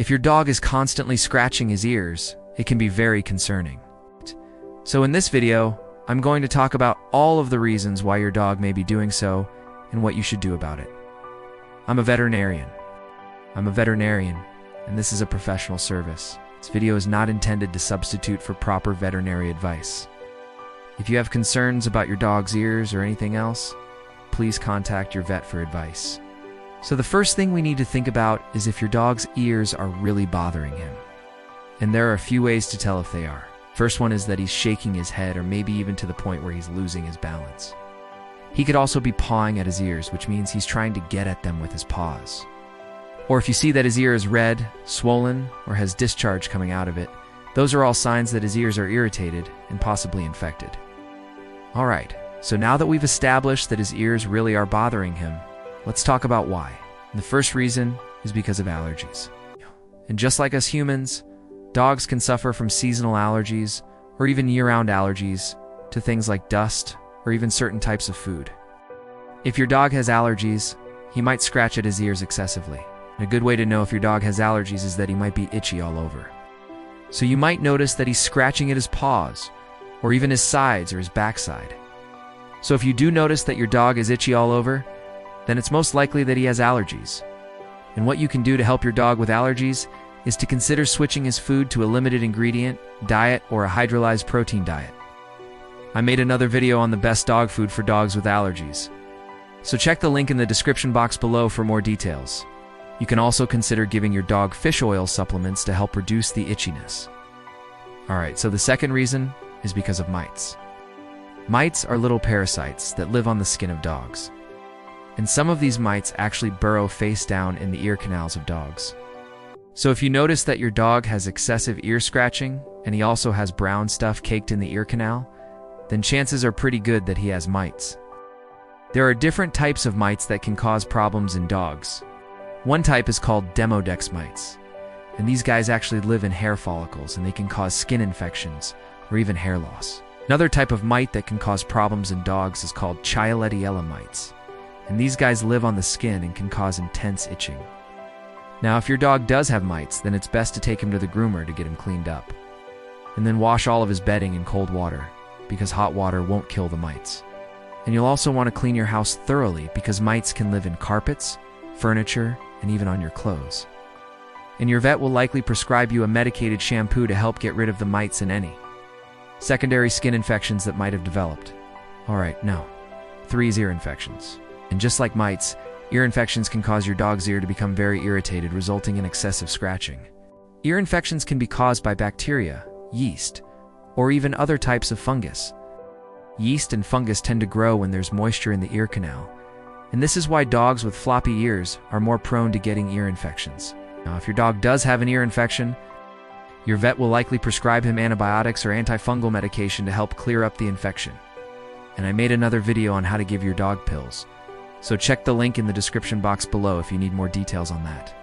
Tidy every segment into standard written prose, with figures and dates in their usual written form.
If your dog is constantly scratching his ears, it can be very concerning. So in this video, I'm going to talk about all of the reasons why your dog may be doing so and what you should do about it. I'm a veterinarian, and this is a professional service. This video is not intended to substitute for proper veterinary advice. If you have concerns about your dog's ears or anything else, please contact your vet for advice. So the first thing we need to think about is if your dog's ears are really bothering him. And there are a few ways to tell if they are. First one is that he's shaking his head, or maybe even to the point where he's losing his balance. He could also be pawing at his ears, which means he's trying to get at them with his paws. Or if you see that his ear is red, swollen, or has discharge coming out of it, those are all signs that his ears are irritated and possibly infected. Alright, so now that we've established that his ears really are bothering him, let's talk about why. And the first reason is because of allergies. And just like us humans, dogs can suffer from seasonal allergies or even year-round allergies to things like dust or even certain types of food. If your dog has allergies, he might scratch at his ears excessively. And a good way to know if your dog has allergies is that he might be itchy all over. So you might notice that he's scratching at his paws or even his sides or his backside. So if you do notice that your dog is itchy all over, then it's most likely that he has allergies. And what you can do to help your dog with allergies is to consider switching his food to a limited ingredient diet or a hydrolyzed protein diet. I made another video on the best dog food for dogs with allergies. So check the link in the description box below for more details. You can also consider giving your dog fish oil supplements to help reduce the itchiness. Alright, so the second reason is because of mites. Mites are little parasites that live on the skin of dogs. And some of these mites actually burrow face down in the ear canals of dogs. So if you notice that your dog has excessive ear scratching and he also has brown stuff caked in the ear canal, then chances are pretty good that he has mites. There are different types of mites that can cause problems in dogs. One type is called Demodex mites, and these guys actually live in hair follicles and they can cause skin infections or even hair loss. Another type of mite that can cause problems in dogs is called Chilaidella mites, and these guys live on the skin and can cause intense itching. Now, if your dog does have mites, then it's best to take him to the groomer to get him cleaned up. And then wash all of his bedding in cold water, because hot water won't kill the mites. And you'll also want to clean your house thoroughly because mites can live in carpets, furniture, and even on your clothes. And your vet will likely prescribe you a medicated shampoo to help get rid of the mites and any secondary skin infections that might have developed. Alright, now, 3 is ear infections. And just like mites, ear infections can cause your dog's ear to become very irritated, resulting in excessive scratching. Ear infections can be caused by bacteria, yeast, or even other types of fungus. Yeast and fungus tend to grow when there's moisture in the ear canal, and this is why dogs with floppy ears are more prone to getting ear infections. Now, if your dog does have an ear infection, your vet will likely prescribe him antibiotics or antifungal medication to help clear up the infection. And I made another video on how to give your dog pills, so check the link in the description box below if you need more details on that.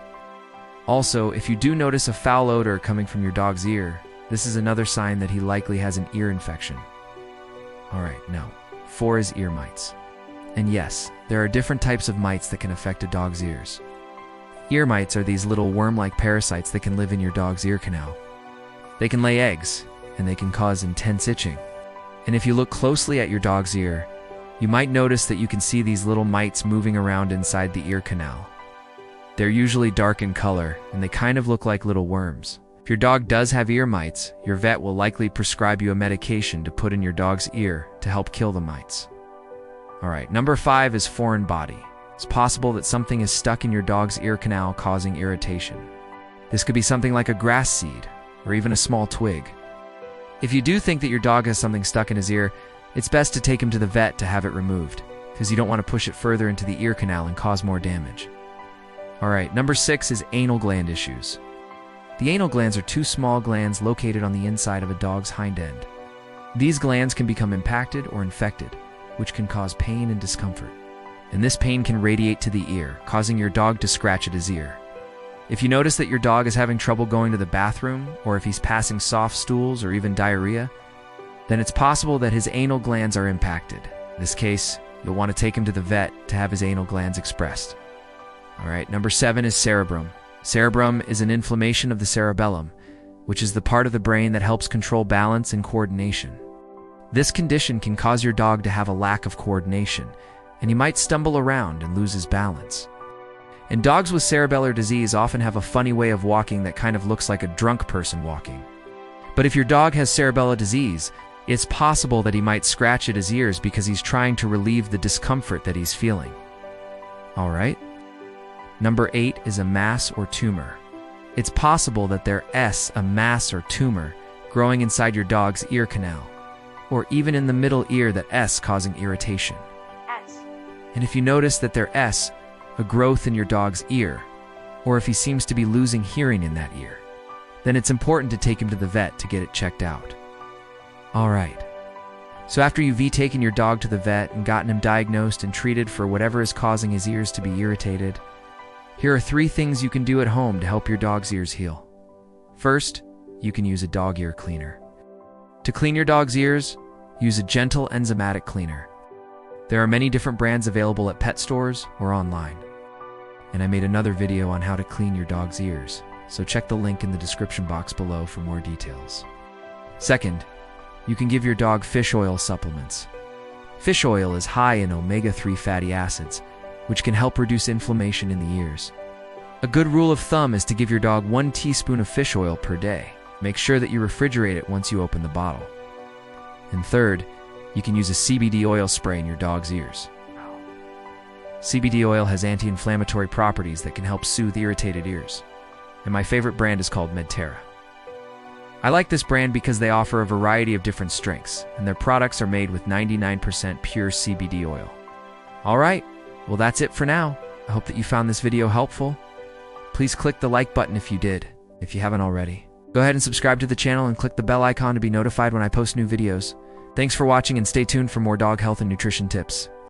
Also, if you do notice a foul odor coming from your dog's ear, this is another sign that he likely has an ear infection. Alright, now, 4 is ear mites. And yes, there are different types of mites that can affect a dog's ears. Ear mites are these little worm-like parasites that can live in your dog's ear canal. They can lay eggs, and they can cause intense itching. And if you look closely at your dog's ear, you might notice that you can see these little mites moving around inside the ear canal. They're usually dark in color, and they kind of look like little worms. If your dog does have ear mites, your vet will likely prescribe you a medication to put in your dog's ear to help kill the mites. Alright, number 5 is foreign body. It's possible that something is stuck in your dog's ear canal causing irritation. This could be something like a grass seed, or even a small twig. If you do think that your dog has something stuck in his ear, it's best to take him to the vet to have it removed, because you don't want to push it further into the ear canal and cause more damage. Alright, number 6 is anal gland issues. The anal glands are 2 small glands located on the inside of a dog's hind end. These glands can become impacted or infected, which can cause pain and discomfort. And this pain can radiate to the ear, causing your dog to scratch at his ear. If you notice that your dog is having trouble going to the bathroom, or if he's passing soft stools or even diarrhea, then it's possible that his anal glands are impacted. In this case, you'll want to take him to the vet to have his anal glands expressed. Alright, number 7 is cerebrum. Cerebrum is an inflammation of the cerebellum, which is the part of the brain that helps control balance and coordination. This condition can cause your dog to have a lack of coordination, and he might stumble around and lose his balance. And dogs with cerebellar disease often have a funny way of walking that kind of looks like a drunk person walking. But if your dog has cerebellar disease, it's possible that he might scratch at his ears because he's trying to relieve the discomfort that he's feeling. All right? Number 8 is a mass or tumor. It's possible that there's a mass or tumor growing inside your dog's ear canal, or even in the middle ear that's causing irritation. And if you notice that there's a growth in your dog's ear, or if he seems to be losing hearing in that ear, then it's important to take him to the vet to get it checked out. All right. So after you've taken your dog to the vet and gotten him diagnosed and treated for whatever is causing his ears to be irritated, here are 3 things you can do at home to help your dog's ears heal. First, you can use a dog ear cleaner. To clean your dog's ears, use a gentle enzymatic cleaner. There are many different brands available at pet stores or online. And I made another video on how to clean your dog's ears, so check the link in the description box below for more details. Second, you can give your dog fish oil supplements. Fish oil is high in omega-3 fatty acids, which can help reduce inflammation in the ears. A good rule of thumb is to give your dog 1 teaspoon of fish oil per day. Make sure that you refrigerate it once you open the bottle. And third, you can use a CBD oil spray in your dog's ears. CBD oil has anti-inflammatory properties that can help soothe irritated ears. And my favorite brand is called Medterra. I like this brand because they offer a variety of different strengths, and their products are made with 99% pure CBD oil. All right. Well, that's it for now. I hope that you found this video helpful. Please click the like button if you did, if you haven't already. Go ahead and subscribe to the channel and click the bell icon to be notified when I post new videos. Thanks for watching and stay tuned for more dog health and nutrition tips.